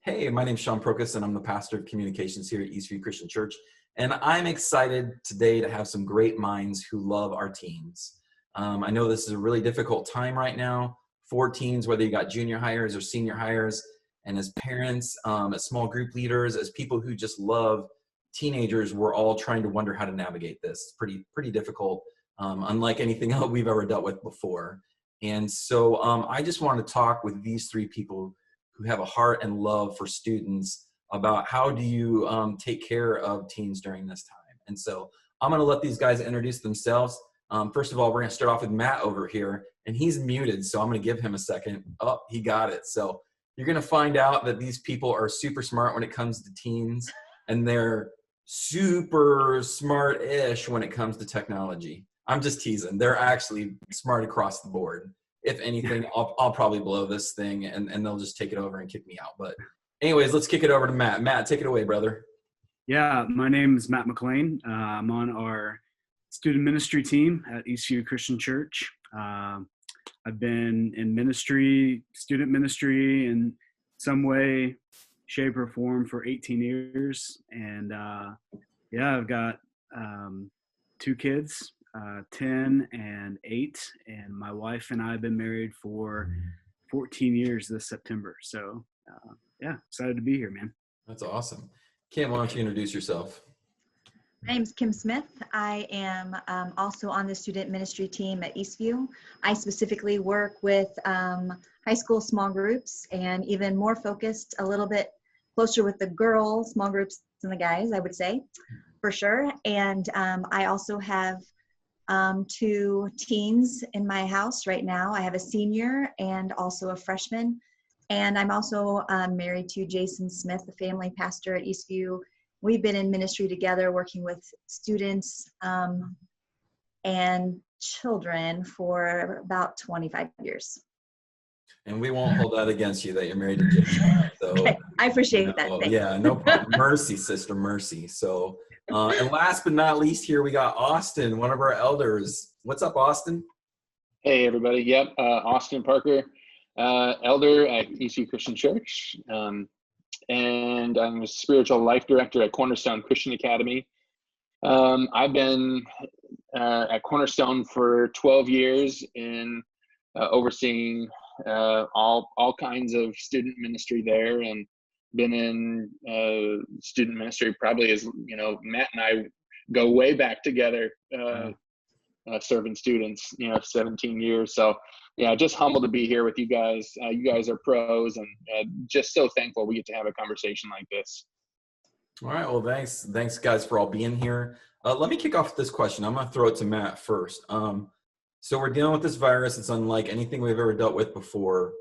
Hey, my name's Sean Procus, and I'm the pastor of communications here at Eastview Christian Church. And I'm excited today to have some great minds who love our teens. I know this is a really difficult time right now for teens, whether you got junior hires or senior hires, and as parents, as small group leaders, as people who just love teenagers, we're all trying to wonder how to navigate this. It's pretty difficult, unlike anything else we've ever dealt with before. And so I just want to talk with these three people who have a heart and love for students about how do you take care of teens during this time. And so I'm going to let these guys introduce themselves. First of all, we're going to start off with Matt over here, and he's muted, so I'm going to give him a second. Oh, he got it. So you're going to find out that these people are super smart when it comes to teens, and they're super smart-ish when it comes to technology. I'm just teasing. They're actually smart across the board. If anything, I'll probably blow this thing and they'll just take it over and kick me out. But anyways, let's kick it over to Matt. Matt, take it away, brother. Yeah, my name is Matt McLean. I'm on our student ministry team at Eastview Christian Church. I've been in ministry, student ministry in some way, shape, or form for 18 years. And I've got 2 kids. 10 and 8, and my wife and I have been married for 14 years this September. So excited to be here, man. That's awesome. Kim, why don't you introduce yourself? My name's Kim Smith. I am also on the student ministry team at Eastview. I specifically work with high school small groups, and even more focused, a little bit closer with the girl small groups than the guys, I would say, for sure. And I also have 2 teens in my house right now. I have a senior and also a freshman. And I'm also married to Jason Smith, the family pastor at Eastview. We've been in ministry together working with students and children for about 25 years. And we won't hold that against you that you're married to Jason. So, okay. I appreciate that. Thanks. Yeah, no problem. Mercy, sister, mercy. So, and last but not least here, we got Austin, one of our elders. What's up, Austin? Hey, everybody. Yep, Austin Parker, elder at Eastview Christian Church. And I'm a spiritual life director at Cornerstone Christian Academy. I've been at Cornerstone for 12 years in overseeing all kinds of student ministry there, and been in student ministry probably as, Matt and I go way back together, serving students, 17 years. So yeah, just humbled to be here with you guys. You guys are pros, and just so thankful we get to have a conversation like this. All right, well, thanks guys for all being here. Let me kick off this question. I'm going to throw it to Matt first. So we're dealing with this virus. It's unlike anything we've ever dealt with before.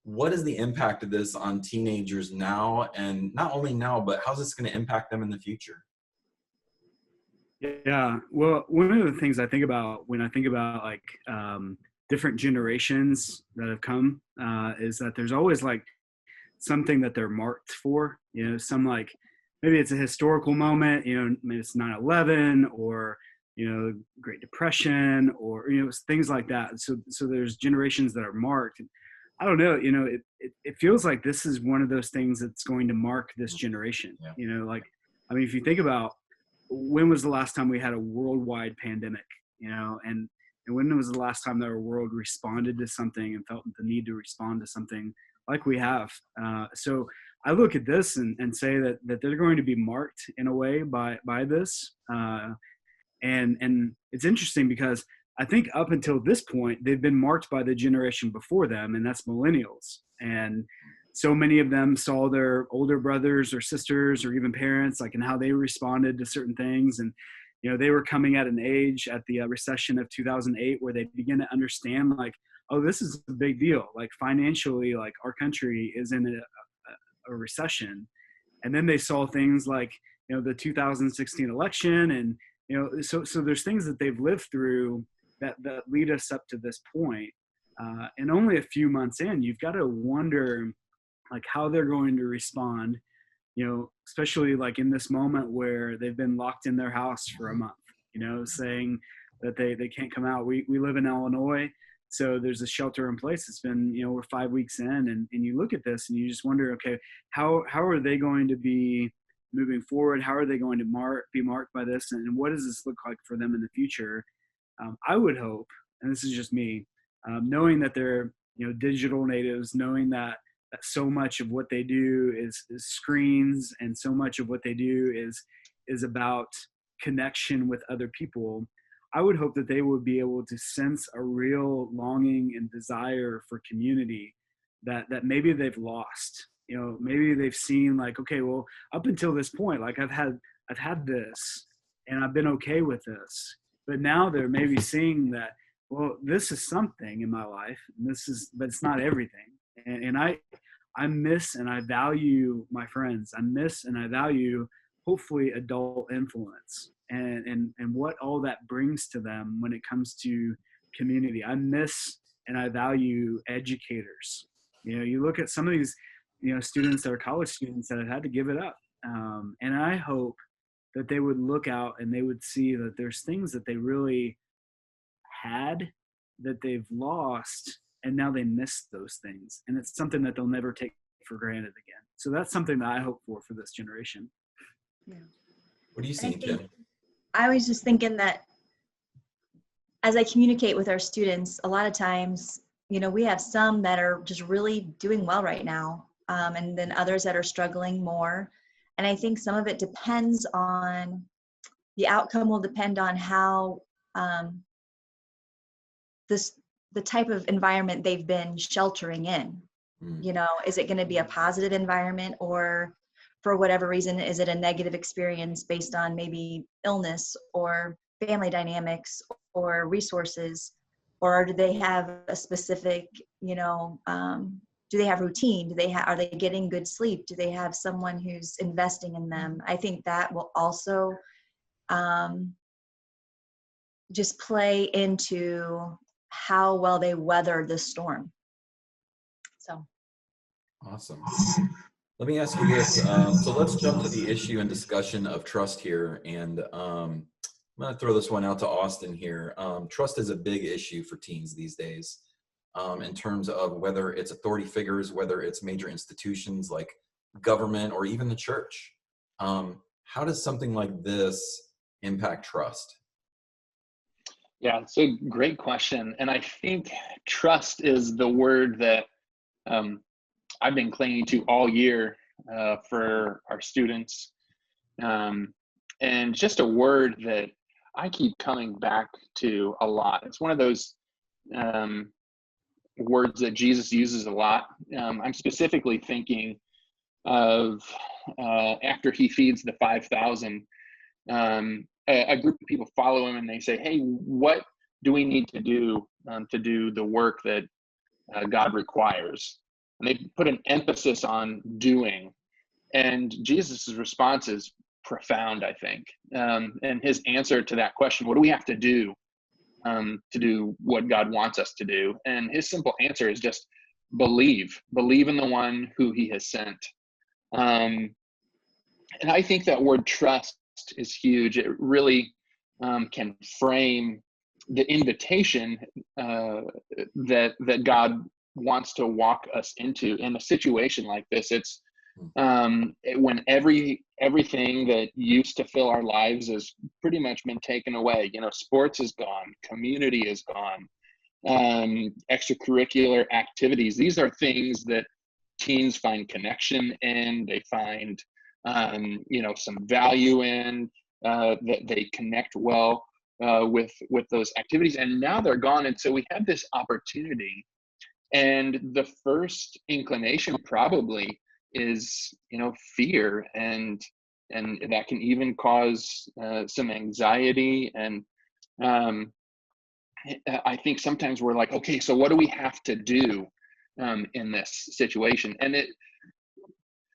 What is the impact of this on teenagers now? And not only now, but how's this going to impact them in the future? Yeah, well, one of the things I think about when I think about like different generations that have come is that there's always like something that they're marked for, some like maybe it's a historical moment, maybe it's 9/11 or, Great Depression or, things like that. So there's generations that are marked. I don't know, it feels like this is one of those things that's going to mark this generation. Yeah. If you think about when was the last time we had a worldwide pandemic, and when was the last time that our world responded to something and felt the need to respond to something like we have? So I look at this and say that they're going to be marked in a way by this. And it's interesting because I think up until this point, they've been marked by the generation before them, and that's millennials. And so many of them saw their older brothers or sisters or even parents, like, and how they responded to certain things. And, they were coming at an age at the recession of 2008 where they began to understand, like, oh, this is a big deal. Like financially, like our country is in a recession. And then they saw things like, the 2016 election. And, so there's things that they've lived through that lead us up to this point. And only a few months in, you've got to wonder like how they're going to respond, especially like in this moment where they've been locked in their house for a month, saying that they can't come out. We live in Illinois, So there's a shelter in place. It's been, we're 5 weeks in, and you look at this and you just wonder, okay, how are they going to be moving forward? How are they going to be marked by this? And what does this look like for them in the future? I would hope, and this is just me, knowing that they're, digital natives, knowing that so much of what they do is screens, and so much of what they do is about connection with other people. I would hope that they would be able to sense a real longing and desire for community that maybe they've lost. Maybe they've seen like, okay, well, up until this point, like I've had this and I've been okay with this, but now they're maybe seeing that, well, this is something in my life, and but it's not everything. And I miss and I value my friends. I miss and I value hopefully adult influence and what all that brings to them when it comes to community. I miss and I value educators. You look at some of these, students that are college students that have had to give it up. And I hope that they would look out and they would see that there's things that they really had that they've lost, and now they miss those things. And it's something that they'll never take for granted again. So that's something that I hope for this generation. Yeah. What do you think, Kim? I was just thinking that as I communicate with our students, a lot of times, we have some that are just really doing well right now, and then others that are struggling more. And I think some of it depends on, the outcome will depend on how the type of environment they've been sheltering in. Is it going to be a positive environment, or for whatever reason, is it a negative experience based on maybe illness or family dynamics or resources, or do they have a specific, do they have routine? Are they getting good sleep? Do they have someone who's investing in them? I think that will also just play into how well they weather the storm. So. Awesome. Let me ask you this. So let's jump to the issue and discussion of trust here. And I'm going to throw this one out to Austin here. Trust is a big issue for teens these days, in terms of whether it's authority figures, whether it's major institutions like government or even the church. How does something like this impact trust? Yeah, it's a great question. And I think trust is the word that I've been clinging to all year for our students. And just a word that I keep coming back to a lot. It's one of those words that Jesus uses a lot. I'm specifically thinking of after he feeds the 5,000, a group of people follow him and they say, hey, what do we need to do the work that God requires? And they put an emphasis on doing. And Jesus's response is profound, I think. And his answer to that question, what do we have to do what God wants us to do? And his simple answer is just believe in the one who he has sent. And I think that word trust is huge. It really can frame the invitation that God wants to walk us into in a situation like this. It's when everything that used to fill our lives has pretty much been taken away. Sports is gone, community is gone, extracurricular activities. These are things that teens find connection in, they find some value in, that they connect well with those activities, and now they're gone. And so we have this opportunity, and the first inclination probably is fear, and that can even cause some anxiety. And I think sometimes we're like, okay, so what do we have to do in this situation? And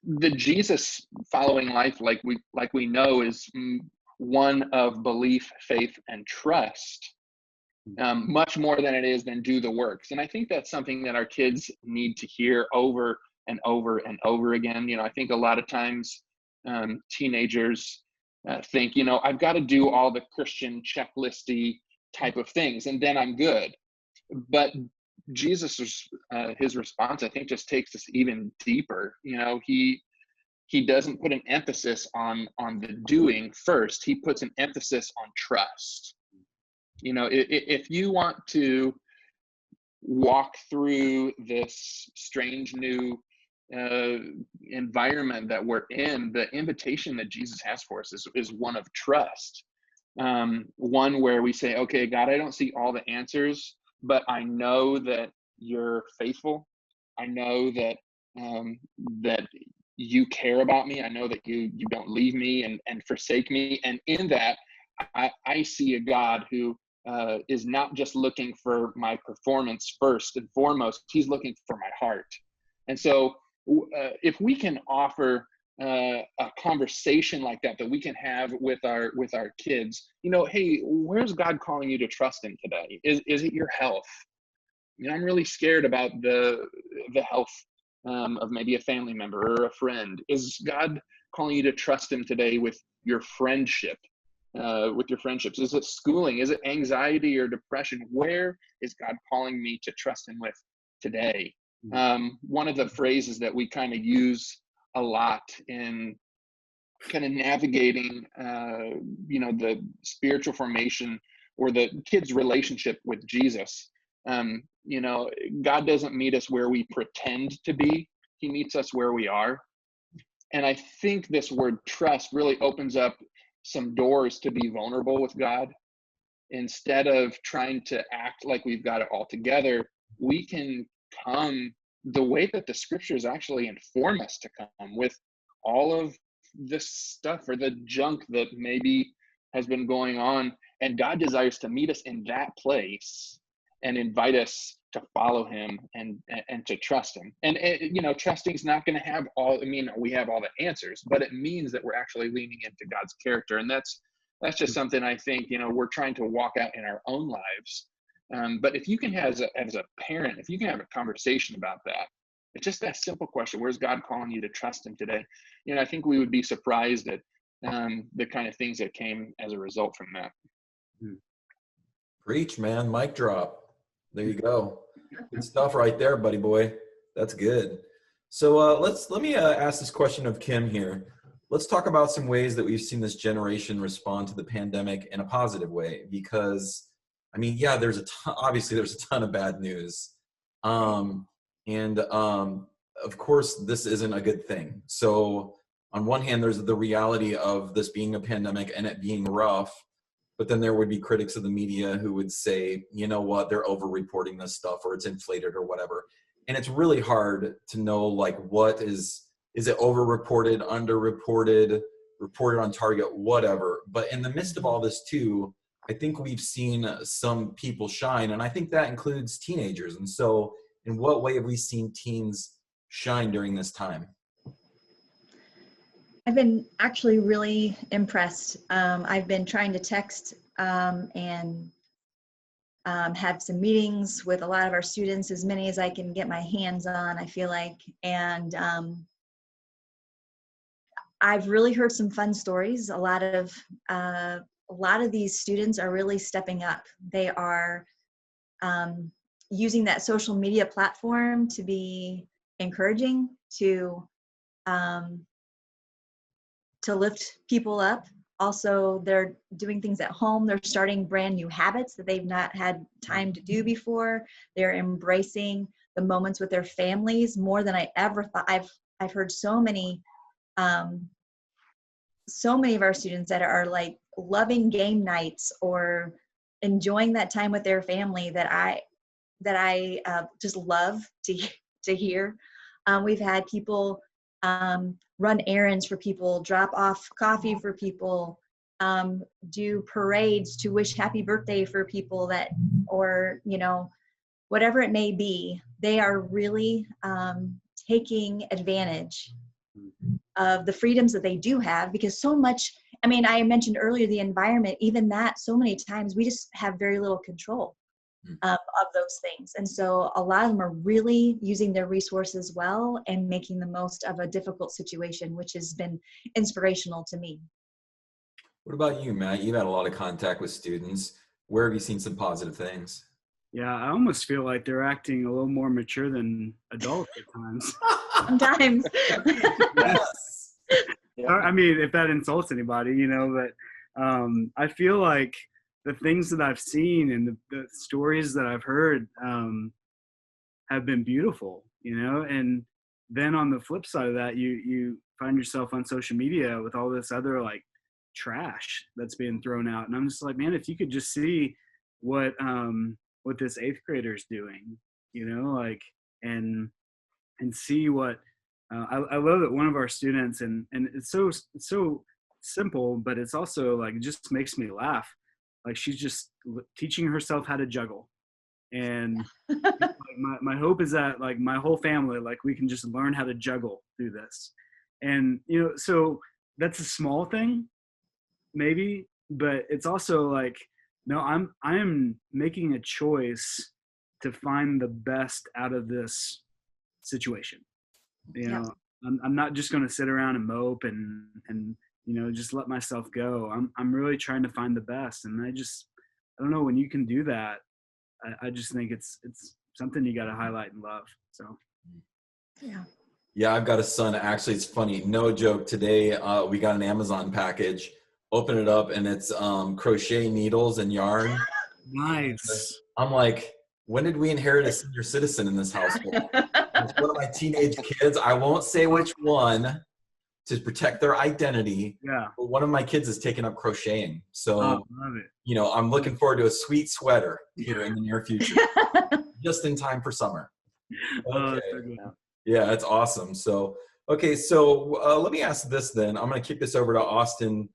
the Jesus following life, like we know, is one of belief, faith, and trust, much more than it is than do the works. And I think that's something that our kids need to hear over and over and over again. I think a lot of times teenagers think, I've got to do all the Christian checklisty type of things and then I'm good. But Jesus' his response, I think, just takes us even deeper. He doesn't put an emphasis on the doing first. He puts an emphasis on trust. If you want to walk through this strange new environment that we're in, the invitation that Jesus has for us is one of trust. One where we say, okay, God, I don't see all the answers, but I know that you're faithful. I know that that you care about me. I know that you don't leave me and forsake me. And in that, I see a God who is not just looking for my performance first and foremost. He's looking for my heart. And so if we can offer a conversation like that we can have with our kids, hey, where's God calling you to trust in today? Is it your health? I'm really scared about the health of maybe a family member or a friend. Is God calling you to trust him today with your friendship? With your friendships? Is it schooling? Is it anxiety or depression? Where is God calling me to trust him with today? One of the phrases that we kind of use a lot in kind of navigating, the spiritual formation or the kids' relationship with Jesus. God doesn't meet us where we pretend to be. He meets us where we are. And I think this word trust really opens up some doors to be vulnerable with God. Instead of trying to act like we've got it all together, we can come the way that the scriptures actually inform us to come, with all of this stuff or the junk that maybe has been going on. And God desires to meet us in that place and invite us to follow him and to trust him. And trusting is not going to have we have all the answers, but it means that we're actually leaning into God's character. And that's just something I think, we're trying to walk out in our own lives. But if you can have, as a parent, if you can have a conversation about that, it's just that simple question: where's God calling you to trust him today? I think we would be surprised at the kind of things that came as a result from that. Preach, man. Mic drop. There you go. Good stuff right there, buddy boy. That's good. So let me ask this question of Kim here. Let's talk about some ways that we've seen this generation respond to the pandemic in a positive way, because there's obviously a ton of bad news. And of course, this isn't a good thing. So on one hand, there's the reality of this being a pandemic and it being rough. But then there would be critics of the media who would say, you know what, they're over-reporting this stuff, or it's inflated or whatever. And it's really hard to know, what is it over-reported, under-reported, reported on target, whatever. But in the midst of all this too, I think we've seen some people shine, and I think that includes teenagers. And so in what way have we seen teens shine during this time? I've been actually really impressed. I've been trying to text and have some meetings with a lot of our students, as many as I can get my hands on, I feel like. And I've really heard some fun stories. A lot of these students are really stepping up. They are using that social media platform to be encouraging, to lift people up. Also, they're doing things at home. They're starting brand new habits that they've not had time to do before. They're embracing the moments with their families more than I ever thought. I've heard so many of our students that are loving game nights or enjoying that time with their family that I just love to hear. We've had people run errands for people, drop off coffee for people, do parades to wish happy birthday for people or whatever it may be. They are really taking advantage of the freedoms that they do have, because so much, I mentioned earlier the environment, even that, so many times we just have very little control of those things. And so a lot of them are really using their resources well and making the most of a difficult situation, which has been inspirational to me. What about you, Matt? You've had a lot of contact with students. Where have you seen some positive things? Yeah, I almost feel like they're acting a little more mature than adults at times. Sometimes. Yes. Yeah. I mean, if that insults anybody, but I feel like the things that I've seen and the stories that I've heard have been beautiful, and then on the flip side of that, you find yourself on social media with all this other like trash that's being thrown out. And I'm just like, man, if you could just see what this eighth grader is doing, like, and see what I love that one of our students, and it's so simple, but it's also like, it just makes me laugh. Like, she's just teaching herself how to juggle. And like, my hope is that like my whole family, like, we can just learn how to juggle through this. And so that's a small thing maybe, but it's also like, no, I'm making a choice to find the best out of this situation. Yeah. I'm not just going to sit around and mope and just let myself go. I'm really trying to find the best. And I don't know, when you can do that, I just think it's something you got to highlight and love. So Yeah. Yeah, I've got a son. Actually, it's funny. No joke. Today, we got an Amazon package. Open it up, and it's crochet needles and yarn. nice. I'm like, when did we inherit a senior citizen in this household? It's one of my teenage kids. I won't say which one to protect their identity. Yeah. But one of my kids is taking up crocheting. So, Love it. I'm looking forward to a sweet sweater here in the near future, just in time for summer. Oh, Okay. that's so good. Yeah, that's awesome. So, okay, so let me ask this then. I'm going to kick this over to Austin.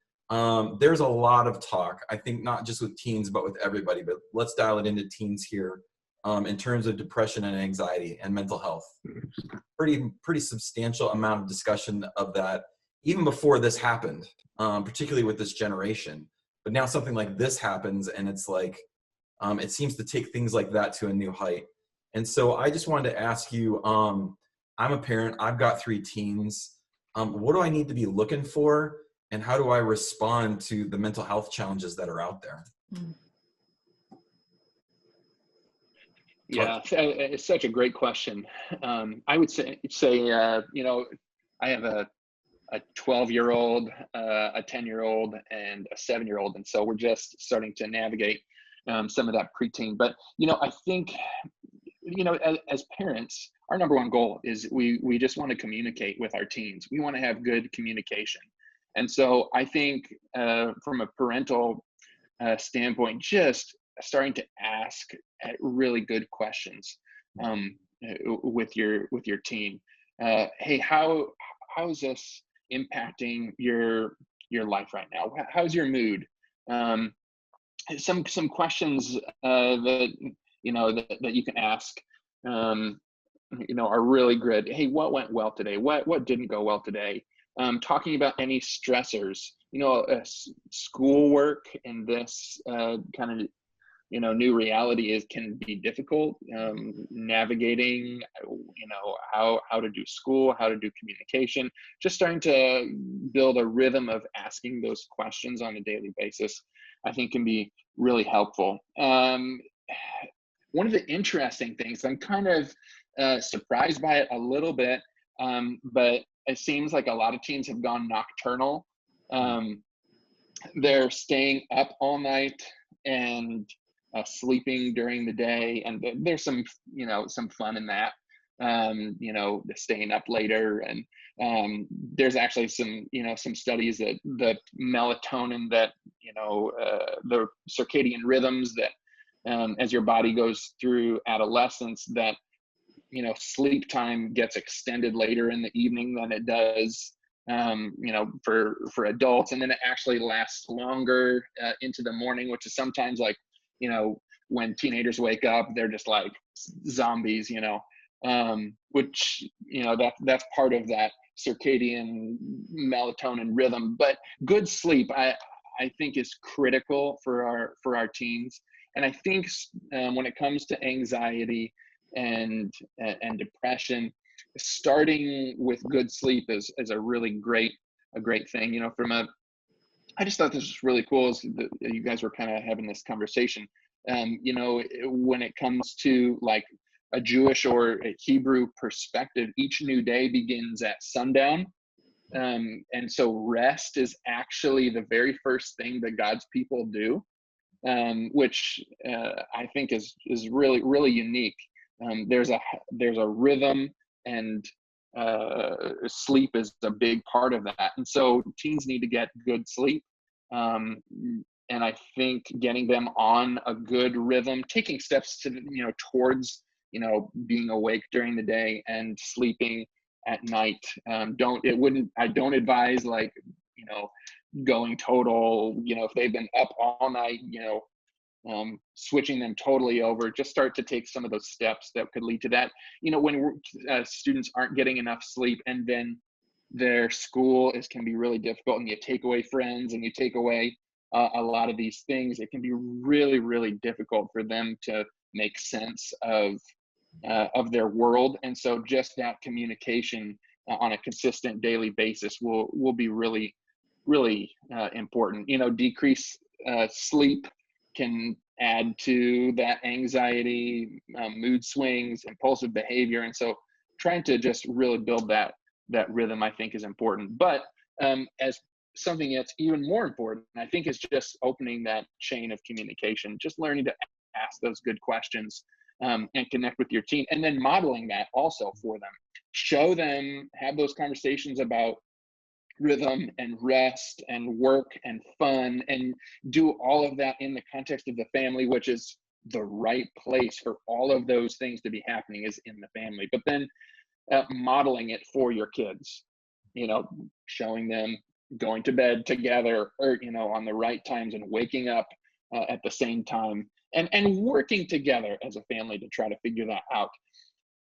There's a lot of talk, I think, not just with teens, but with everybody, but let's dial it into teens here, in terms of depression and anxiety and mental health. Pretty substantial amount of discussion of that, even before this happened, particularly with this generation. But now something like this happens, and it's like, it seems to take things like that to a new height. And so I just wanted to ask you, I'm a parent, I've got 3 teens. What do I need to be looking for? And how do I respond to the mental health challenges that are out there? Yeah, it's such a great question. I would say, I have a 12-year-old, a 10-year-old, and a 7-year-old, and so we're just starting to navigate some of that preteen. But I think, as parents, our number one goal is we just want to communicate with our teens. We want to have good communication, and so I think from a parental standpoint, just starting to ask really good questions with your teen. Hey, how is this impacting your life right now? How's your mood? Some questions that that you can ask are really good. Hey, what went well today? What didn't go well today? Talking about any stressors, schoolwork in this kind of new reality can be difficult. Navigating how to do school, how to do communication, just starting to build a rhythm of asking those questions on a daily basis, I think can be really helpful. One of the interesting things, I'm kind of surprised by it a little bit, but it seems like a lot of teens have gone nocturnal. They're staying up all night and sleeping during the day, and there's some fun in that. Staying up later, and there's actually some studies that the melatonin that the circadian rhythms that as your body goes through adolescence, that sleep time gets extended later in the evening than it does for adults, and then it actually lasts longer into the morning, which is sometimes like when teenagers wake up, they're just like zombies, which that's part of that circadian melatonin rhythm. But good sleep, I think, is critical for our teens. And I think when it comes to anxiety and depression, starting with good sleep is a really great thing. I just thought this was really cool, is that you guys were kind of having this conversation. When it comes to like a Jewish or a Hebrew perspective, each new day begins at sundown. And so rest is actually the very first thing that God's people do, which I think is really, really unique. There's a rhythm, and sleep is a big part of that. And so teens need to get good sleep. And I think getting them on a good rhythm, taking steps to, towards, being awake during the day and sleeping at night. I don't advise like, going total, if they've been up all night, switching them totally over. Just start to take some of those steps that could lead to that. When students aren't getting enough sleep, and then their school can be really difficult, and you take away friends and you take away a lot of these things, it can be really, really difficult for them to make sense of their world. And so just that communication on a consistent daily basis will be really, really important. Decrease sleep can add to that anxiety, mood swings, impulsive behavior. And so trying to just really build that rhythm, I think, is important. But as something that's even more important, I think, is just opening that chain of communication, just learning to ask those good questions, and connect with your teen, and then modeling that also for them. Show them, have those conversations about rhythm and rest and work and fun, and do all of that in the context of the family, which is the right place for all of those things to be happening, is in the family. But then modeling it for your kids, showing them going to bed together, or on the right times, and waking up at the same time, and working together as a family to try to figure that out.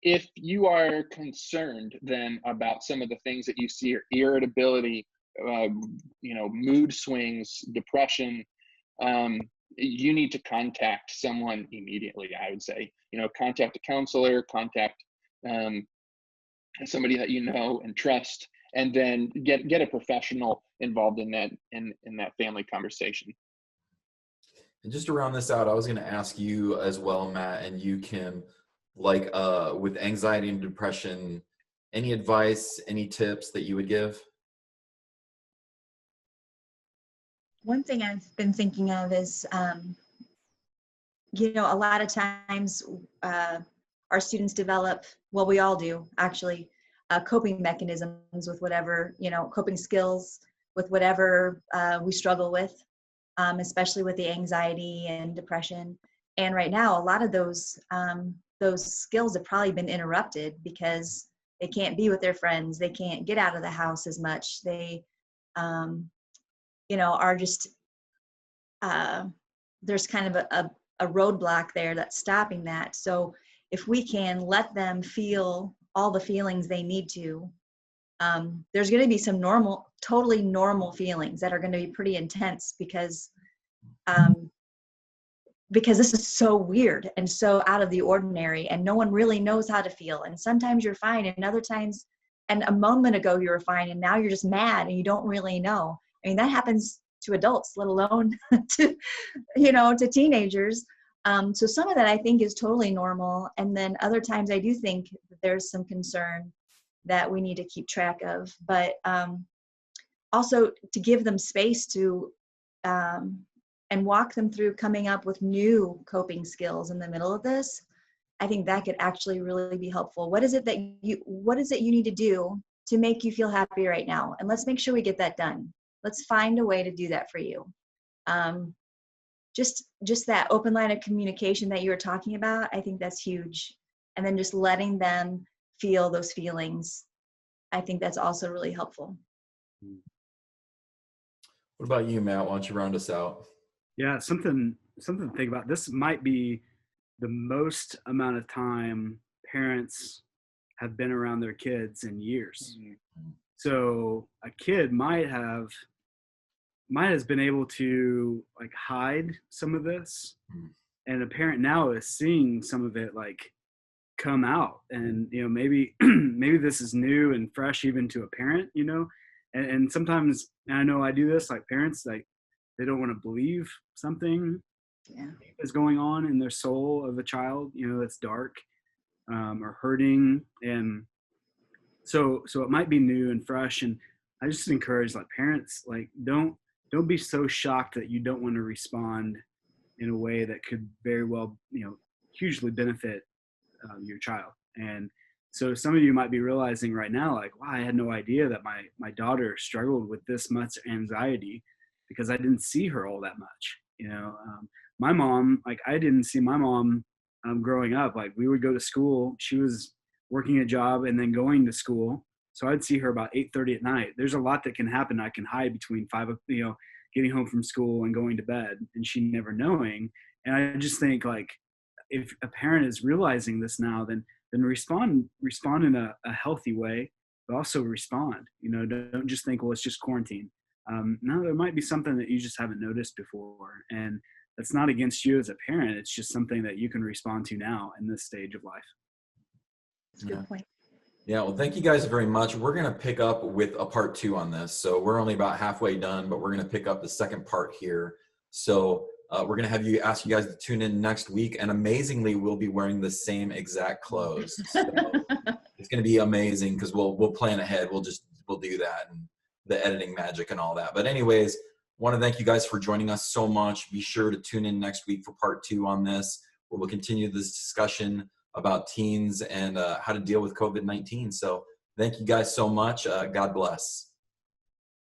If you are concerned then about some of the things that you see, or irritability, mood swings, depression, you need to contact someone immediately. I would say, contact a counselor, contact somebody that you know and trust, and then get a professional involved in that family conversation. And just to round this out, I was going to ask you as well, Matt, and you, Kim, like with anxiety and depression, any advice, any tips that you would give? One thing I've been thinking of is, a lot of times our students develop, well, we all do actually, coping mechanisms with whatever, coping skills with whatever we struggle with, especially with the anxiety and depression. And right now, a lot of those skills have probably been interrupted because they can't be with their friends. They can't get out of the house as much. They, are just, there's kind of a roadblock there that's stopping that. So if we can let them feel all the feelings they need to, there's going to be some totally normal feelings that are going to be pretty intense because this is so weird and so out of the ordinary, and no one really knows how to feel. And sometimes you're fine, and other times, and a moment ago you were fine, and now you're just mad and you don't really know. I mean, that happens to adults, let alone to teenagers. So some of that I think is totally normal. And then other times I do think that there's some concern that we need to keep track of, but also to give them space to, and walk them through coming up with new coping skills in the middle of this. I think that could actually really be helpful. What is it you need to do to make you feel happy right now? And let's make sure we get that done. Let's find a way to do that for you. Just that open line of communication that you were talking about, I think that's huge. And then just letting them feel those feelings, I think that's also really helpful. What about you, Matt? Why don't you round us out? Yeah, something to think about. This might be the most amount of time parents have been around their kids in years. Mm-hmm. So a kid might have been able to like hide some of this, and a parent now is seeing some of it like come out, and maybe this is new and fresh even to a parent, and sometimes, and I know I do this, like parents, like they don't want to believe something Yeah. is going on in their soul of a child, that's dark, or hurting. And so it might be new and fresh. And I just encourage like parents, like don't be so shocked that you don't want to respond in a way that could very well, hugely benefit your child. And so some of you might be realizing right now, like, wow, I had no idea that my daughter struggled with this much anxiety because I didn't see her all that much. My mom, like I didn't see my mom growing up. Like we would go to school. She was working a job and then going to school. So I'd see her about 8:30 at night. There's a lot that can happen. I can hide between getting home from school and going to bed, and she never knowing. And I just think like, if a parent is realizing this now, then respond in a healthy way, but also respond. Don't just think, well, it's just quarantine. No, there might be something that you just haven't noticed before, and that's not against you as a parent. It's just something that you can respond to now in this stage of life. That's a good point. Yeah, well, thank you guys very much. We're going to pick up with a part 2 on this. So we're only about halfway done, but we're going to pick up the second part here. So we're going to ask you guys to tune in next week. And amazingly, we'll be wearing the same exact clothes. So it's going to be amazing because we'll plan ahead. We'll do that and the editing magic and all that. But anyways, want to thank you guys for joining us so much. Be sure to tune in next week for part 2 on this, where we'll continue this discussion about teens and how to deal with COVID-19. So thank you guys so much. God bless.